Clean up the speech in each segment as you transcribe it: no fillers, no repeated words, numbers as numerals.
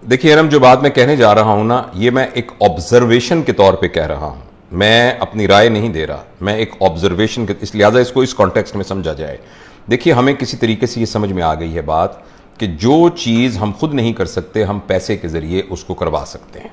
देखिए अरम, जो बात मैं कहने जा रहा हूं ना, ये मैं एक ऑब्जर्वेशन के तौर पे कह रहा हूं। मैं अपनी राय नहीं दे रहा, मैं एक ऑब्जर्वेशन के, इस लिहाजा इसको इस कॉन्टेक्स्ट में समझा जाए। देखिए, हमें किसी तरीके से ये समझ में आ गई है बात कि जो चीज़ हम खुद नहीं कर सकते, हम पैसे के ज़रिए उसको करवा सकते हैं।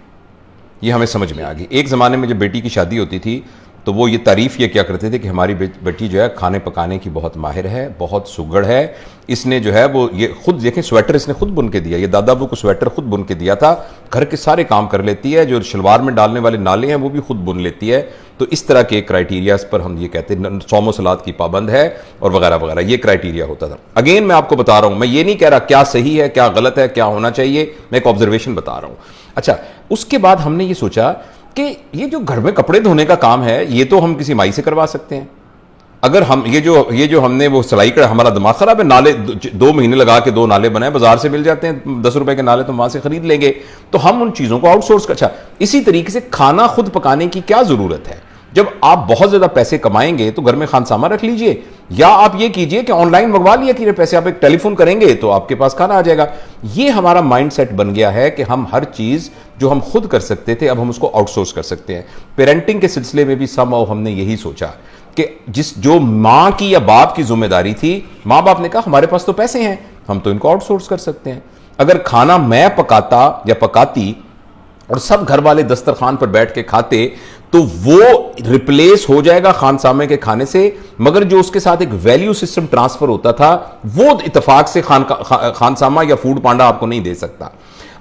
ये हमें समझ में आ गई। एक ज़माने में जब बेटी की शादी होती थी तो वो ये तारीफ़ ये क्या करते थे कि हमारी बेटी जो है खाने पकाने की बहुत माहिर है, बहुत सुगड़ है। इसने जो है वो ये खुद देखें, स्वेटर इसने खुद बुन के दिया, ये दादा अबू को स्वेटर खुद बुन के दिया था। घर के सारे काम कर लेती है, जो शलवार में डालने वाले नाले हैं वो भी खुद बुन लेती है। तो इस तरह के क्राइटेरियाज पर हम ये कहते हैं सौमो सलाद की पाबंद है और वगैरह वगैरह, ये क्राइटेरिया होता था। अगेन मैं आपको बता रहा हूं, मैं ये नहीं कह रहा क्या सही है क्या गलत है क्या होना चाहिए, मैं एक ऑब्जर्वेशन बता रहा हूं। अच्छा, उसके बाद हमने ये सोचा कि ये जो घर में कपड़े धोने का काम है ये तो हम किसी माई से करवा सकते हैं। अगर हम ये जो हमने वो सिलाई का, हमारा दिमाग खराब है, नाले 2 महीने लगा के 2 नाले बनाए, बाजार से मिल जाते हैं 10 रुपए के नाले, तो वहां से खरीद लेंगे, तो हम उन चीजों को आउटसोर्स कर। अच्छा, इसी तरीके से खाना खुद पकाने की क्या जरूरत है? जब आप बहुत ज्यादा पैसे कमाएंगे तो घर में खानसामा रख लीजिए, या आप ये कीजिए कि ऑनलाइन मंगवा लिया कि पैसे, आप एक टेलीफोन करेंगे तो आपके पास खाना आ जाएगा। ये हमारा माइंडसेट बन गया है कि हम हर चीज जो हम खुद कर सकते थे अब हम उसको आउटसोर्स कर सकते हैं। पेरेंटिंग के सिलसिले में भी हमने यही सोचा कि जो मां की या बाप की जिम्मेदारी थी, मां बाप ने कहा हमारे पास तो पैसे हैं, हम तो इनको आउटसोर्स कर सकते हैं। अगर खाना मैं पकाता या पकाती और सब घर वाले दस्तरखान पर बैठ के खाते तो वो रिप्लेस हो जाएगा खानसामे के खाने से, मगर जो उसके साथ एक वैल्यू सिस्टम ट्रांसफर होता था वो इत्तेफाक से खानसामा या फूड पांडा आपको नहीं दे सकता।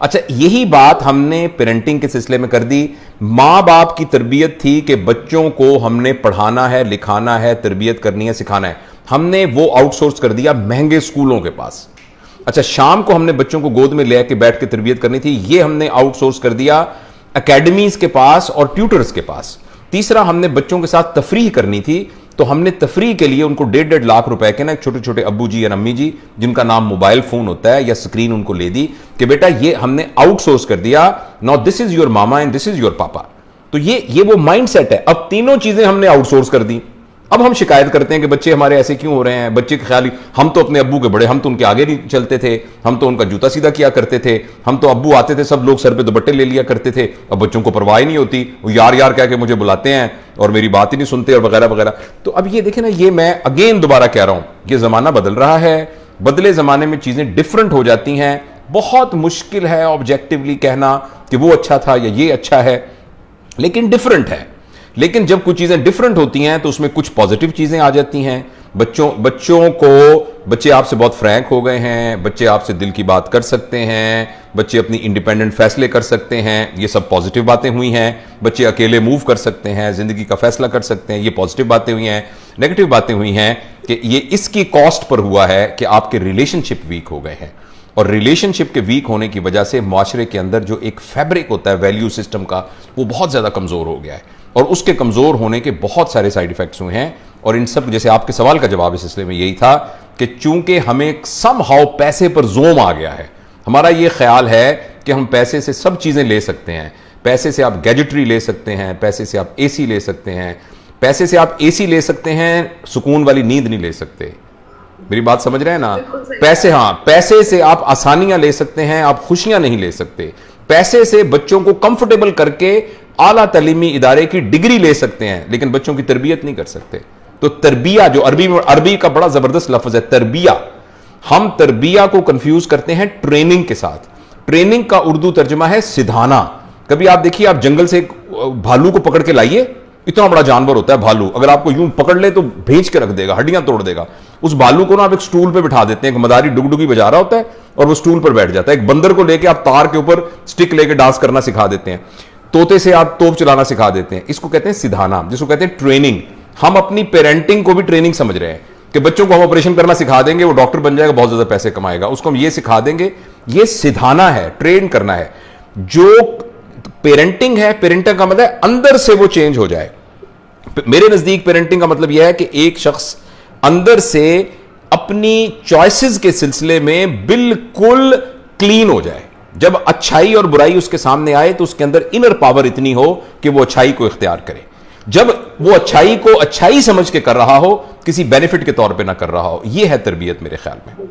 अच्छा, यही बात हमने पेरेंटिंग के सिलसिले में कर दी। मां बाप की तरबियत थी कि बच्चों को हमने पढ़ाना है, लिखाना है, तरबियत करनी है, सिखाना है, हमने वो आउटसोर्स कर दिया महंगे स्कूलों के पास। अच्छा, शाम को हमने बच्चों को गोद में लेकर बैठ के तरबियत करनी थी, ये हमने आउटसोर्स कर दिया एकेडमीज के पास और ट्यूटर्स के पास। तीसरा, हमने बच्चों के साथ तफरीह करनी थी, तो हमने तफरीह के लिए उनको 1.5 लाख रुपए के ना छोटे छोटे अब्बू जी या अम्मी जी जिनका नाम मोबाइल फोन होता है या स्क्रीन, उनको ले दी कि बेटा ये हमने आउटसोर्स कर दिया, now this is your mama and this is your पापा। तो ये वो माइंडसेट है। अब तीनों चीजें हमने आउटसोर्स कर दी। अब हम शिकायत करते हैं कि बच्चे हमारे ऐसे क्यों हो रहे हैं, बच्चे के ख्याल, हम तो अपने अब्बू के बड़े, हम तो उनके आगे नहीं चलते थे, हम तो उनका जूता सीधा किया करते थे, हम तो अब्बू आते थे सब लोग सर पे दुपट्टे ले लिया करते थे। अब बच्चों को परवाह ही नहीं होती, वो यार यार कह के मुझे बुलाते हैं और मेरी बात ही नहीं सुनते और वगैरह वगैरह। तो अब ये देखें ना, ये मैं अगेन दोबारा कह रहा हूं, ये जमाना बदल रहा है, बदले जमाने में चीजें डिफरेंट हो जाती हैं। बहुत मुश्किल है ऑब्जेक्टिवली कहना कि वो अच्छा था या ये अच्छा है, लेकिन डिफरेंट है। लेकिन जब कुछ चीजें डिफरेंट होती हैं तो उसमें कुछ पॉजिटिव चीजें आ जाती हैं। बच्चे आपसे बहुत फ्रैंक हो गए हैं, बच्चे आपसे दिल की बात कर सकते हैं, बच्चे अपनी इंडिपेंडेंट फैसले कर सकते हैं, ये सब पॉजिटिव बातें हुई हैं। बच्चे अकेले मूव कर सकते हैं, जिंदगी का फैसला कर सकते हैं, ये पॉजिटिव बातें हुई हैं। नेगेटिव बातें हुई हैं कि ये इसकी कॉस्ट पर हुआ है कि आपके रिलेशनशिप वीक हो गए हैं, और रिलेशनशिप के वीक होने की वजह से मुआशरे के अंदर जो एक फैब्रिक होता है वैल्यू सिस्टम का, वो बहुत ज्यादा कमजोर हो गया है, और उसके कमजोर होने के बहुत सारे साइड इफेक्ट्स हुए हैं। और इन सब, जैसे आपके सवाल का जवाब इस सिलसिले में यही था कि चूंकि हमें समहाउ पैसे पर जोम आ गया है, हमारा यह ख्याल है कि हम पैसे से सब चीजें ले सकते हैं। पैसे से आप गैजेटरी ले सकते हैं, पैसे से आप एसी ले सकते हैं, पैसे से आप एसी ले सकते हैं, सुकून वाली नींद नहीं ले सकते। मेरी बात समझ रहे हैं ना? पैसे से आप आसानियां ले सकते हैं, आप खुशियां नहीं ले सकते। पैसे से बच्चों को कंफर्टेबल करके आला तालीमी इदारे की डिग्री ले सकते हैं, लेकिन बच्चों की तरबियत नहीं कर सकते। तो तरबिया, जो अरबी का बड़ा जबरदस्त लफ्ज है तरबिया, हम तरबिया को कंफ्यूज करते हैं ट्रेनिंग के साथ। ट्रेनिंग का उर्दू तर्जुमा है सिधाना। कभी आप देखिए, आप जंगल से एक भालू को पकड़ के लाइए, इतना बड़ा जानवर होता है भालू, अगर आपको यूं पकड़ ले तो भेज के रख देगा, हड्डियां तोड़ देगा। उस भालू को ना आप एक स्टूल पे बिठा देते हैं, एक मदारी डुगडुगी बजा रहा होता है और वो स्टूल पर बैठ जाता है। एक बंदर को लेके आप तार के ऊपर स्टिक लेके डांस करना सिखा देते हैं, तोते से आप तोप चलाना सिखा देते हैं। इसको कहते हैं सिधाना, जिसको कहते हैं ट्रेनिंग। हम अपनी पेरेंटिंग को भी ट्रेनिंग समझ रहे हैं कि बच्चों को हम ऑपरेशन करना सिखा देंगे, वो डॉक्टर बन जाएगा, बहुत ज्यादा पैसे कमाएगा, उसको हम ये सिखा देंगे। ये सिधाना है, ट्रेन करना है। जो पेरेंटिंग है, पेरेंटिंग का मतलब है अंदर से वो चेंज हो जाए। मेरे नजदीक पेरेंटिंग का मतलब यह है कि एक शख्स अंदर से अपनी चॉइसेस के सिलसिले में बिल्कुल क्लीन हो जाए। जब अच्छाई और बुराई उसके सामने आए तो उसके अंदर इनर पावर इतनी हो कि वो अच्छाई को इख्तियार करे। जब वो अच्छाई को अच्छाई समझ के कर रहा हो, किसी बेनिफिट के तौर पे ना कर रहा हो। यह है तरबियत मेरे ख्याल में।